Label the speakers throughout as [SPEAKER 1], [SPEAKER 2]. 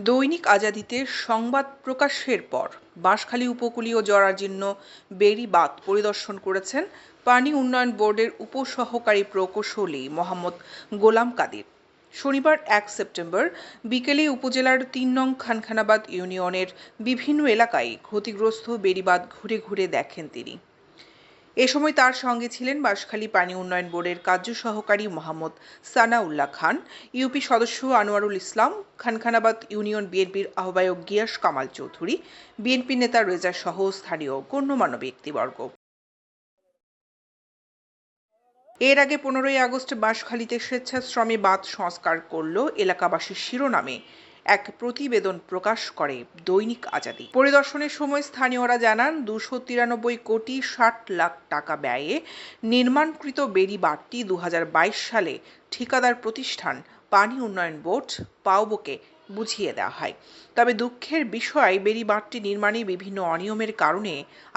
[SPEAKER 1] দৈনিক আজাদীতে সংবাদ প্রকাশের পর বাঁশখালী উপকূলীয় জরাজীর্ণ বেড়িবাঁধ পরিদর্শন করেছেন পানি উন্নয়ন বোর্ডের উপসহকারী প্রকৌশলী মোহাম্মদ গোলাম কাদির। শনিবার ১ সেপ্টেম্বর বিকেলে উপজেলার ৩ নং খানখানাবাদ ইউনিয়নের বিভিন্ন এলাকায় ক্ষতিগ্রস্ত বেড়িবাঁধ ঘুরে ঘুরে দেখেন তিনি। এ সময় তার সঙ্গে ছিলেন বাঁশখালী পানি উন্নয়ন বোর্ডের কার্য সহকারী মোহাম্মদ সানাউল্লাহ খান, ইউপি সদস্য আনোয়ারুল ইসলাম, খানখানাবাদ ইউনিয়ন বিএনপির আহ্বায়ক গিয়াস কামাল চৌধুরী, বিএনপি নেতা রেজা সহ স্থানীয় গণ্যমান্য ব্যক্তিবর্গ। এর আগে ১৫ই আগস্ট বাঁশখালীতে স্বেচ্ছাশ্রমে বাঁধ সংস্কার করল এলাকাবাসীর শিরোনামে এক প্রতিবেদন প্রকাশ করে দৈনিক আজাদী। পরিদর্শনের সময় স্থানীয়রা জানান ২৯৩ কোটি ৬০ লাখ টাকা ব্যয়ে নির্মাণকৃত বেড়িবাঁধটি ২০২২ সালে ঠিকাদার প্রতিষ্ঠান পানি উন্নয়ন বোর্ড পাউবোকে বুঝিয়ে দেওয়া হয়। তবে দুঃখের বিষয়, বেড়িবাঁধটি নির্মাণে বিভিন্ন অনিয়মের কারণে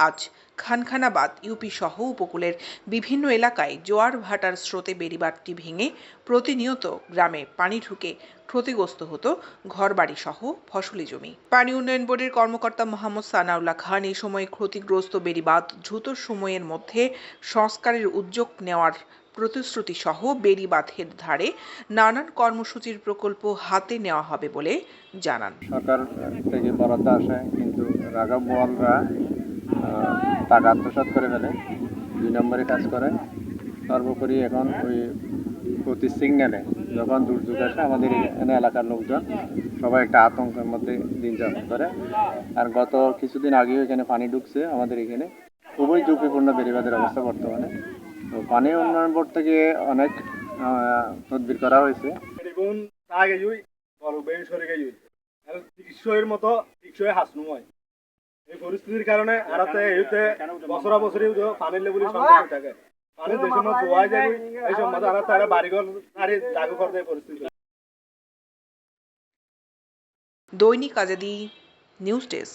[SPEAKER 1] আজ খানখানাবাদ ইউপি সহ উপকূলের বিভিন্ন এলাকায় জোয়ার ভাটার স্রোতে বেড়িবাঁধটি ভেঙে প্রতিনিয়ত গ্রামে পানি ঢুকে ক্ষতিগ্রস্ত হতো ঘরবাড়ি সহ ফসলি জমি। পানি উন্নয়ন বোর্ডের কর্মকর্তা মোহাম্মদ সানাউল্লাহ খান এই সময় ক্ষতিগ্রস্ত বেড়িবাঁধ দ্রুত সময়ের মধ্যে সংস্কারের উদ্যোগ নেওয়ার প্রতিশ্রুতি সহ বেড়িবাঁধের ধারে নানান কর্মসূচির প্রকল্প হাতে নেওয়া হবে বলে জানান।
[SPEAKER 2] সরকার থেকে বরাদ্দ আসে, কিন্তু রাঘব বোয়ালরা টাকা আত্মসাৎ করে ফেলে, ২ নম্বরে কাজ করে। সর্বোপরি এখন ওই প্রতি সিগন্যালে যখন দুর্যোগ আসে আমাদের এখানে এলাকার লোকজন সবাই একটা আতঙ্কের মধ্যে দিন যাপন করে। আর গত কিছুদিন আগেও এখানে পানি ঢুকছে আমাদের এখানে। খুবই ঝুঁকিপূর্ণ বেড়িবাঁধের অবস্থা বর্তমানে। তো পানি উন্নয়ন বোর্ড থেকে অনেক তদবির করা হয়েছে।
[SPEAKER 3] এই পরিস্থিতির কারণে আরাতে এইতে বছরা বছরই পানির লেভেল সংকট থাকে। পানি দেশের মধ্যে জোয়াই যায়, এই সময় আরাতে আরে বাড়িঘর আরে জাগো করতে পরিস্থিতি।
[SPEAKER 1] দৈনিক আজাদী নিউজ ডেস্ক।